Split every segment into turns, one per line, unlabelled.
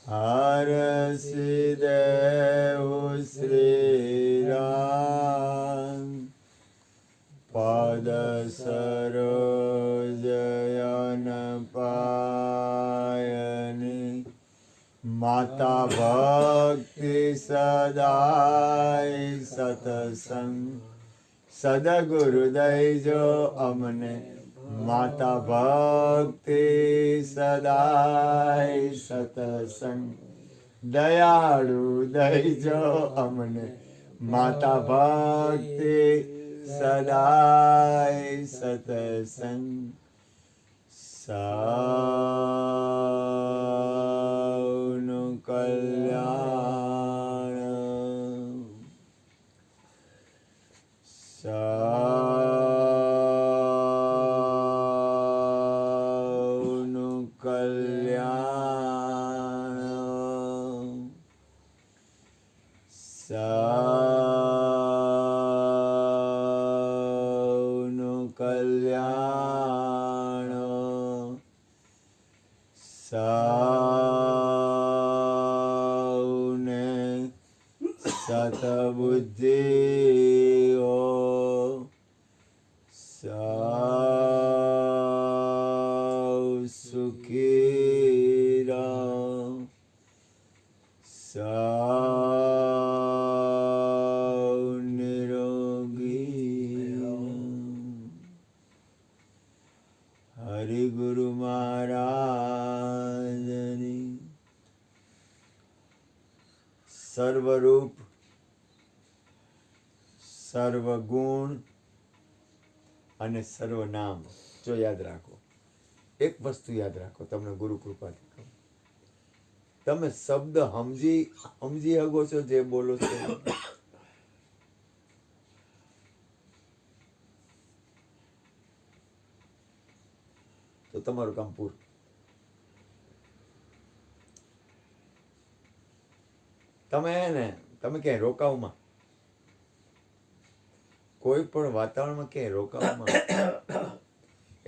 હરસિ દેવ શ્રી રામ પદ સરોજયન પાયની માતા ભક્તિ સદાય સતસંગ સદગુરુ દઈજો અમને માતા ભક્તિ સદાય સતસંગ દયાળુ દઈજો અમને માતા ભક્તિ સદાય સતસંગ સૌનું કલ્યાણ સૌનું કલ્યાણ સૌનું કલ્યાણ સૌને સતબુદ્ધિઓ સૌ સુખી રહો સૌ નિરોગી હરિ ગુરુ મહારાજની સર્વરૂપ સર્વગુણ અને સર્વનામ જો યાદ રાખો. એક વસ્તુ યાદ રાખો, તમને ગુરુ કૃપાથી કહું, તમે શબ્દ સમજી શકો છો જે બોલો છો? તો તમારું કામ પૂરું. તમે ક્યાંય રોકાવમાં, કોઈ પણ વાતાવરણમાં ક્યાંય રોકાવમાં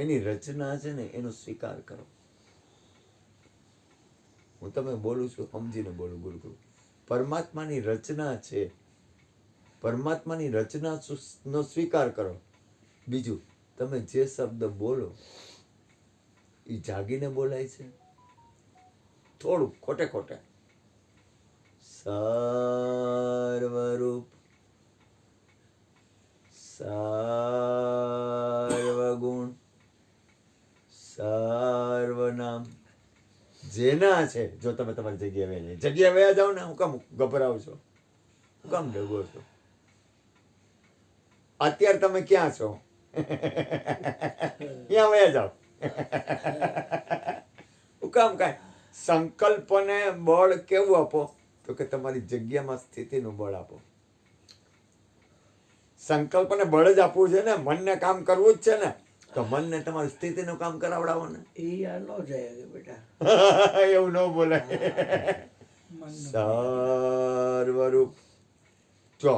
એની રચના છે ને એનો સ્વીકાર કરો. હું તમે બોલું છું સમજીને બોલું. ગુરુ પરમાત્માની રચના છે, પરમાત્માની રચના નો સ્વીકાર કરો. બીજું, તમે જે શબ્દ બોલો એ જાગીને બોલાય છે, થોડું ખોટે ખોટે. સર્વરૂપ સર્વગુણ સર્વનામ જેના છે. જો તમે તમારી જગ્યાએ વયા જાઓ ને, હું કામ ગભરાવ છો, હું કામ ડગો છો? અત્યારે તમે ક્યાં છો? ત્યાં વયા જાઓ. હું કામ કાંઈ સંકલ્પને બળ કેવું આપો? તો કે તમારી જગ્યામાં સ્થિતિનું બળ આપો. સંકલ્પને બળ જ આપવું છે ને, મનને કામ કરવું જ છે ને, તો મનને તમારી સ્થિતિનું કામ કરાવડાવો ને. એવું ન બોલાય. સર્વરૂપ જો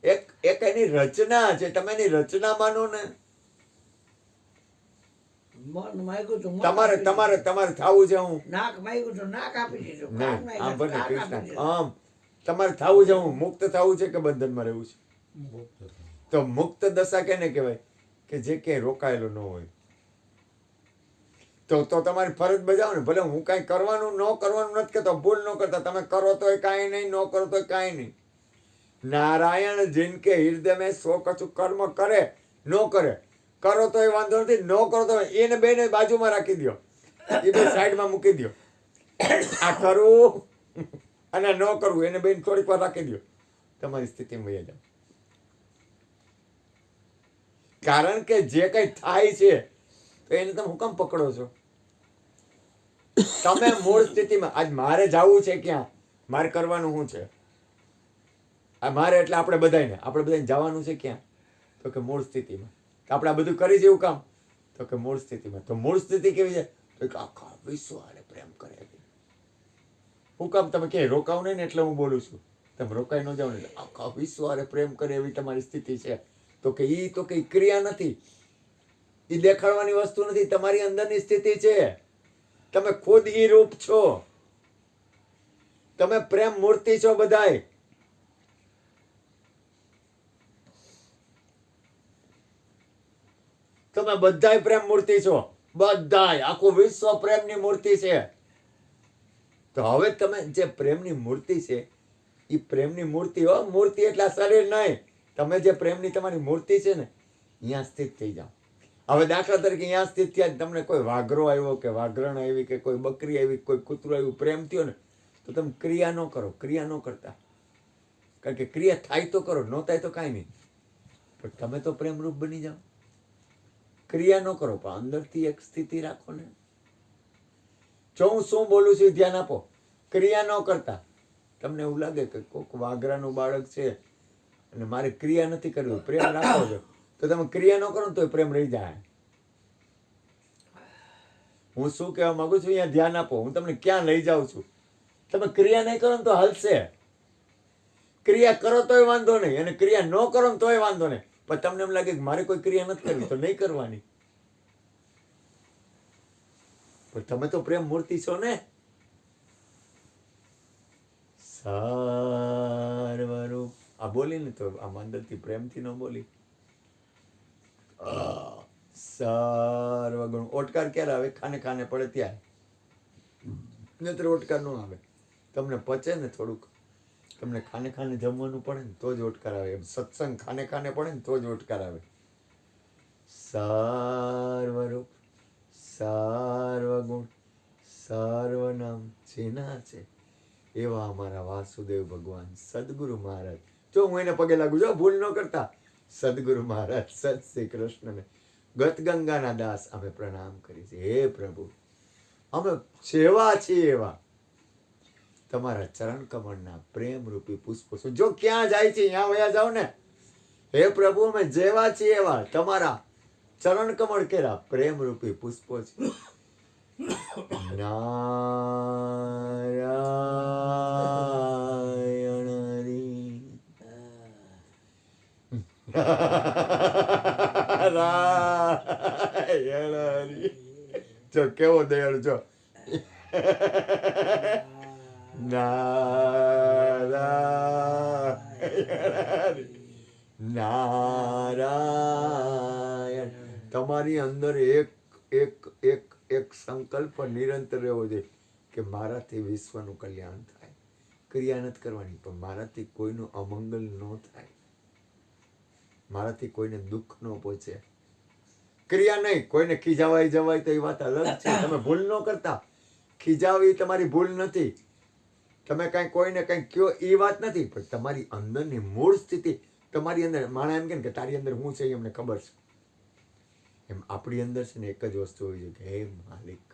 એક એની રચના છે, તમે એની રચના માનો ને. તમારે થવું છે હું નાક માંગ્યું તો નાક આપી દીધું. તમારે થવું છે હું મુક્ત થવું છે કે બંધનમાં રહેવું છે? તો મુક્ત દશા કેને કહેવાય? કે જે કે રોકાયેલો ન હોય. તો તમારી ફરજ બજાવો ને. ભલે હું કાંઈ કરવાનું ન કરવાનું નથી કહેતો, ભૂલ ન કરતા. તમે કરો તોય કાંઈ નહીં, ન કરો તોય કાંઈ નહીં. નારાયણ જિનકે હૃદય મેં સો કશું કર્મ કરે ન કરે, કરો તો એ વાંધો નથી, ન કરો તો એને બેને બાજુમાં રાખી દો, એ બે સાઈડમાં મૂકી દો. આ કરવું અને ન કરવું એને બેન થોડીક વાર રાખી દો, તમારી સ્થિતિમાં વહી જાઓ. કારણ કે જે કંઈ થાય છે તો એને તમે હું કામ પકડો છો? તમે મૂળ સ્થિતિમાં. આજ મારે જવું છે ક્યાં, મારે કરવાનું શું છે? આ મારે એટલે આપણે બધાને જવાનું છે ક્યાં? તો કે મૂળ સ્થિતિમાં. આપણે આ બધું કરી જેવું કામ? તો કે મૂળ સ્થિતિમાં. તો મૂળ સ્થિતિ કેવી છે? તો કે આખા વિશ્વ હારે પ્રેમ કરે. હું કામ તમે ક્યાંય રોકાવ નહીં ને એટલે હું બોલું છું. તમે રોકાઈ ન જાવ ને, આખા વિશ્વ હારે પ્રેમ કરે એવી તમારી સ્થિતિ છે. તો કે ઈ ક્રિયા નથી, એ દેખાડવાની વસ્તુ નથી, તમારી અંદરની સ્થિતિ છે. તમે ખુદ ઈ રૂપ છો. તમે પ્રેમ મૂર્તિ છો બધાય. તમે બધાય પ્રેમ મૂર્તિ છો, બધાય. આખું વિશ્વ પ્રેમની મૂર્તિ છે. તો હવે તમે જે પ્રેમની મૂર્તિ છે એ પ્રેમની મૂર્તિ, હો મૂર્તિ એટલે આ શરીર નહીં. તમે જે પ્રેમની તમારી મૂર્તિ છે ને અહીંયા સ્થિત થઈ જાઓ. હવે દાખલા તરીકે અહીંયા સ્થિત થયા, તમને કોઈ વાઘરો આવ્યો કે વાઘરણ આવી કે કોઈ બકરી આવી કોઈ કૂતરું આવ્યું, પ્રેમ થયો ને તો તમે ક્રિયા ન કરો, ક્રિયા ન કરતા. કારણ કે ક્રિયા થાય તો કરો, ન થાય તો કાંઈ નહીં. પણ તમે તો પ્રેમરૂપ બની જાઓ. ક્રિયા ન કરો પણ અંદરથી એક સ્થિતિ રાખો ને. જો હું શું બોલું છું ધ્યાન આપો, ક્રિયા ન કરતા. તમને એવું લાગે કે કોઈક વાઘરાનું બાળક છે અને મારે ક્રિયા નથી કરવી, પ્રેમ રાખવો છે, તો તમે ક્રિયા ન કરો ને તો પ્રેમ રહી જાય. હું શું કહેવા માંગુ છું અહીંયા ધ્યાન આપો. હું તમને ક્યાં લઈ જાઉં છું. તમે ક્રિયા નહીં કરો ને તો હાલશે. ક્રિયા કરો તોય વાંધો નહીં અને ક્રિયા ન કરો ને તોય વાંધો નહીં. પણ તમને એમ લાગે કે મારે કોઈ ક્રિયા નથી કરવી તો નહીં કરવાની. પણ તમે તો પ્રેમ મૂર્તિ છો ને. સર્વરૂપ આ બોલી ને તો આમ અંદરથી પ્રેમથી ન બોલી. સર્વગુણ. ઓટકાર ક્યારે આવે? ખાને ખાને પડે ત્યારે. નહીતર ઓટકાર ન આવે. તમને પચે ને થોડુંક, તમને ખાને ખાને જમવાનું પડે ને તો જ ઓટકાર આવે. એમ સત્સંગ ખાને ખાને પડે ને તો જ ઓટકાર આવે. સર્વરૂપ, સર્વગુણ, સર્વનામ જેના છે એવા અમારા વાસુદેવ ભગવાન સદગુરુ મહારાજ. જો હું એને પગે લાગુ, જો ભૂલ ન કરતા. સદગુરુ મહારાજ સત શ્રી કૃષ્ણને ગત ગંગાના દાસ અમે પ્રણામ કરી છે. હે પ્રભુ, અમે જેવા છીએ એવા તમારા ચરણ કમળના પ્રેમ રૂપી પુષ્પો છું. જો ક્યાં જાય છે ત્યાં વયા જાઓ ને. હે પ્રભુ, અમે જેવા છીએ એવા તમારા ચરણ કમળ કેરા પ્રેમ રૂપી પુષ્પો છે. નારાયણ હરી. નારાયણ હરી. જો કેવો દયાળુ. જો નારાયણ, નારાયણ. તમારી અંદર એક એક એક એક સંકલ્પ નિરંતર રહેવો જોઈએ કે મારાથી વિશ્વનું કલ્યાણ થાય. ક્રિયા નથી કરવાની પણ મારાથી કોઈનું અમંગલ ન થાય, મારાથી કોઈને દુઃખ ન પહોંચે. ક્રિયા નહીં. કોઈને ખીજાવાય જવાય તો એ વાત અલગ છે. તમે ભૂલ ન કરતા. ખીજાવી તમારી ભૂલ નથી. તમે કાંઈ કોઈને કંઈ કયો એ વાત નથી. પણ તમારી અંદરની મૂળ સ્થિતિ, તમારી અંદર માણસ એમ કે તારી અંદર શું છે એ અમને ખબર છે. એમ આપણી અંદર છે ને એક જ વસ્તુ હોવી જોઈએ કે હે માલિક,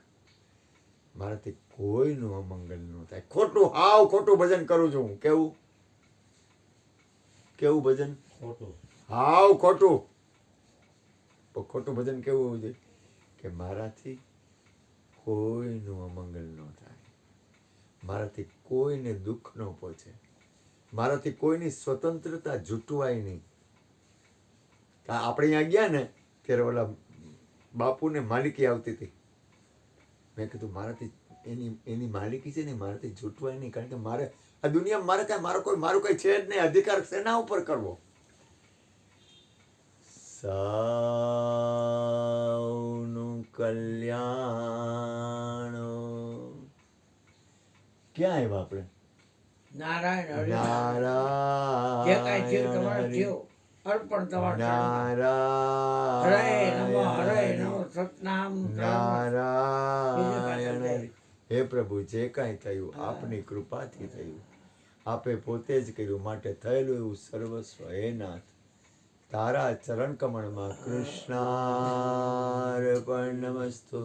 મારાથી કોઈનું અમંગલ ન થાય. ખોટું, હાવ ખોટું ભજન કરું છું હું. કેવું કેવું ભજન? ખોટું, હાવ ખોટું. પણ ખોટું ભજન કેવું હોવું જોઈએ કે મારાથી કોઈનું અમંગલ ન થાય, મારાથી કોઈને દુઃખ ન પહોંચે, મારાથી કોઈની સ્વતંત્રતા જૂટવાય નહીં. આપણે અહીંયા ગયા ને ત્યારે ઓલા બાપુને માલિકી આવતી હતી. મેં કીધું મારાથી એની માલિકી છે ને મારાથી જૂટવાય નહીં. કારણ કે મારે આ દુનિયામાં મારે કાંઈ મારું કઈ છે જ નહીં. અધિકાર શેના ઉપર કરવો? સૌનું કલ્યાણ. ક્યાં આવ્યા આપણે?
નારાયણ
નારાયણ
જે કાંઈ થયું તમારે થયું. અર્પણ તમારા હરે નમો સતનામ
નારાયણ. હે પ્રભુ, જે કાંઈ થયું આપની કૃપાથી થયું. આપે પોતે જ કર્યું માટે થયેલું એવું સર્વસ્વ હે નાથ તારા ચરણ કમળમાં કૃષ્ણાર્પણ નમસ્તુ.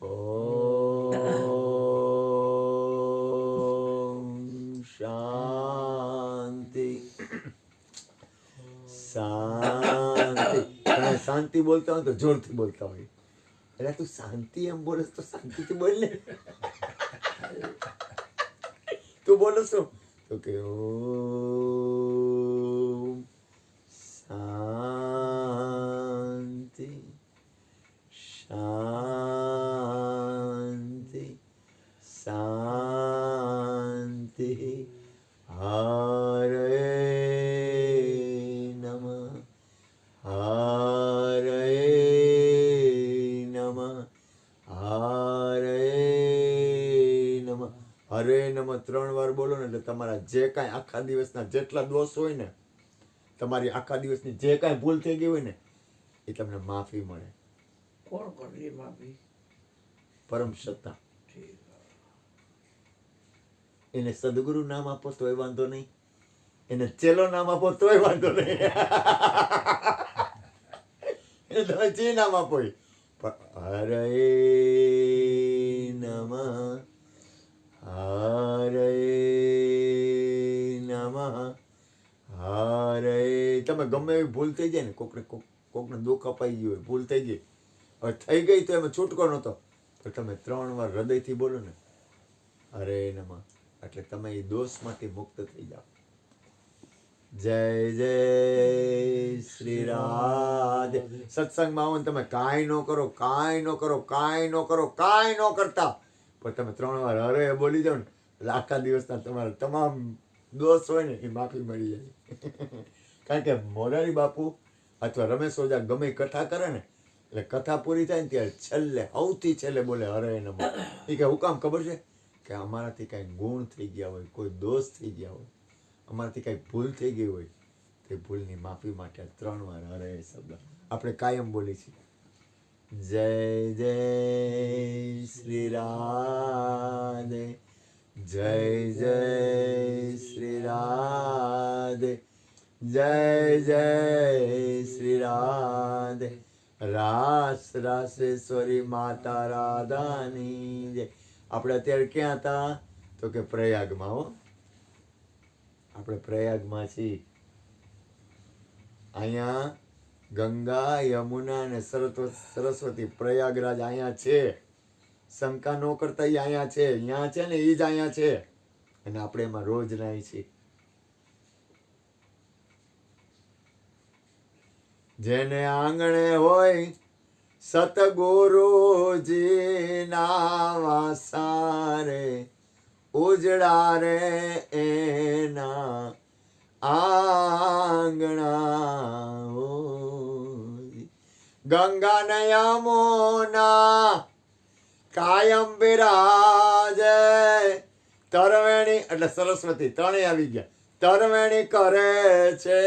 ઓમ શાંતિ શાંતિ. શાંતિ બોલતા હોય તો જોરથી બોલતા હોય. એટલે તું શાંતિ એમ બોલસ તો શાંતિથી બોલ ને. તું બોલો શું તો કે ઓમ શાંતિ શાંતિ શાંતિ. હરે નમઃ 3 વાર બોલો ને એટલે તમારા જે કાંઈ આખા દિવસના જેટલા દોષ હોય ને, તમારી આખા દિવસની જે કાંઈ ભૂલ થઈ ગઈ હોય ને, એ તમને માફી મળે.
કોણ કરલી માફી?
પરમ સત્તા. એને સદગુરુ નામ આપો તોય વાંધો નહીં, એને ચેલો નામ આપો તોય વાંધો નહીં. એને તમે જે નામ આપો એ. હરે નમઃ, હરે નમઃ, હરે. તમે ગમે એવી ભૂલ થઈ જાય ને, કોકને દુઃખ અપાઈ ગયું હોય, ભૂલ થઈ ગઈ, હવે થઈ ગઈ તો એમાં છૂટકો નહોતો, તો તમે 3 વાર હૃદયથી બોલો ને હરે નમઃ, એટલે તમે એ દોષમાંથી મુક્ત થઈ જાઓ. જય જય શ્રી રાધે. સત્સંગમાં આવો ને તમે કાંઈ ન કરો, કાંઈ ન કરો, કાંઈ ન કરો, કાંઈ ન કરતા, પણ તમે 3 વાર હરે બોલી જાઓ ને એટલે આખા દિવસના તમારા તમામ દોષ હોય ને એ માફી મળી જાય. કારણ કે મોરારી બાપુ અથવા રમેશ ઓઝા ગમે કથા કરે ને એટલે કથા પૂરી થાય ને ત્યારે છેલ્લે સૌથી છેલ્લે બોલે હરે નમઃ. એ કે હું કામ ખબર છે કે અમારાથી કાંઈ ગુણ થઈ ગયા હોય, કોઈ દોષ થઈ ગયા હોય, અમારાથી કાંઈ ભૂલ થઈ ગઈ હોય, તે ભૂલની માફી માટે 3 વાર હરે શબ્દ આપણે કાયમ બોલી છીએ. જય જય શ્રી રાધે, જય જય શ્રી રાધે, જય જય શ્રી રાધે. રાસ રાસેશ્વરી માતા રાધાની જય. આપણે અત્યારે ક્યાં હતા? તો કે પ્રયાગમાં. હો, આપણે પ્રયાગમાં છીએ. અહીંયા ગંગા, યમુના અને સરસ્વતી પ્રયાગરાજ અહીંયા છે. શંકા ન કરતા એ અહીંયા છે, અહીંયા છે ને એ જ અહીંયા છે, અને આપણે એમાં રોજ નાહી છીએ. જેને આંગણે હોય સતગુરુજી ના વાસારે, ઉજળા રે એના આંગણા હોય. ગંગા ને યમુના કાયમ બિરાજે, તરવેણી એટલે સરસ્વતી ત્રણેય આવી ગયા. તરવેણી કરે છે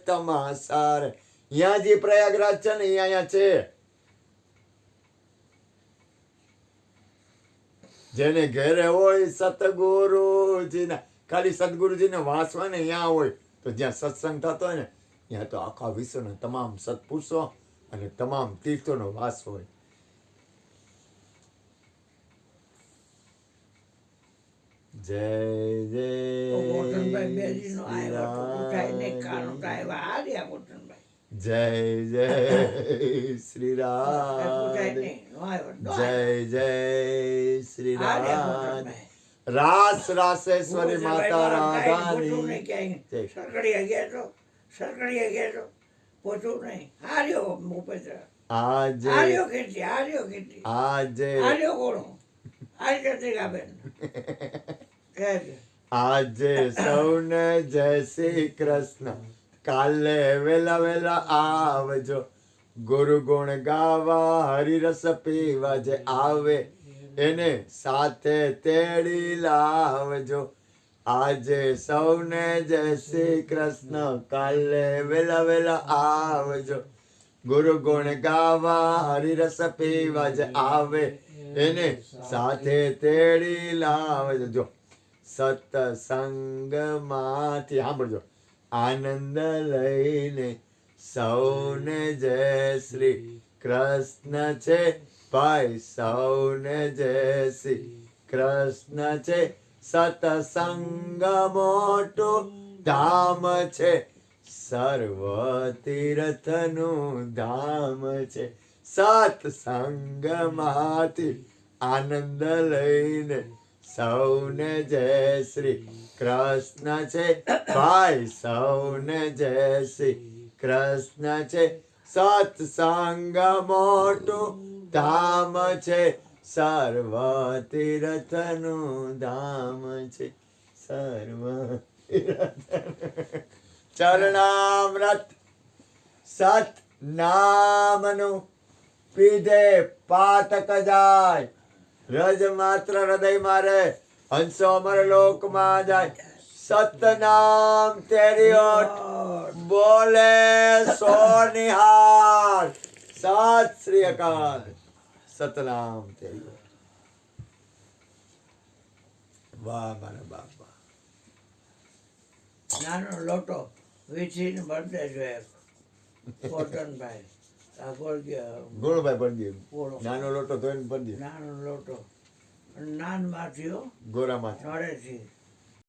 તમાસારે. અહીંયા જે પ્રયાગરાજ છે ને એ અહીંયા છે. જેને ઘેરે હોય સતગુરુજીના, ખાલી સદગુરુજીને વાંચવા ને અહીંયા હોય, તો જ્યાં સત્સંગ થતો હોય ને ત્યાં તો આખા વિશ્વના તમામ સત્પુરુષો અને તમામ તીર્થોનો વાસ હોય. જય જય જય જય શ્રી રાધે, જય જય શ્રી રાધે. રાસ રાસેશ્વરી માતા રાધાની જય. આજે સૌને જય શ્રી કૃષ્ણ. કાલે વેલા વેલા આવજો, ગુરુ ગુણ ગાવા હરિરસ પીવા. જે આવે એને સાથે તેડી લાવજો. આજે સૌને જય શ્રી કૃષ્ણ. કાલે વેલા વેલા આવજો, ગુરુ ગુણ ગાવા હરિરસ પીવા. જે આવે એને સાથે તેડી લાવજો. જો સત્સંગમાંથી સાંભળજો, આનંદ લઈને સૌને જય શ્રી કૃષ્ણ છે ભાઈ, સૌને જય શ્રી કૃષ્ણ છે. સત્સંગ મોટું ધામ છે, સર્વ તીર્થનું ધામ છે. સત્સંગમાંથી આનંદ લઈને સૌને જય શ્રી કૃષ્ણ છે ભાઈ, સૌને જય શ્રી કૃષ્ણ છે. સત્સંગ મોટું ધામ છે, સર્વ તીર્થનું ધામ છે. સર્વ ચરણામૃત સત નામનું પીધે પાતક જાય. રજ માત્ર હૃદય મારે હંસો અમર લોકમાં જાય સતનામ તેરી ઓટ બોલે સો નિહાર સત શ્રી અકાલ સતનામ તેરી ઓટ. વાહ મારા બાપા.
નાનો લોટો વીછીને બદલે જોઈએ કોટનભાઈ આ
ગોળભાઈ ભરી
ગોળો.
નાનો લોટો ધોઈને ભરી
નાનો લોટો નાન માંથી
ગોરામાં
નળેથી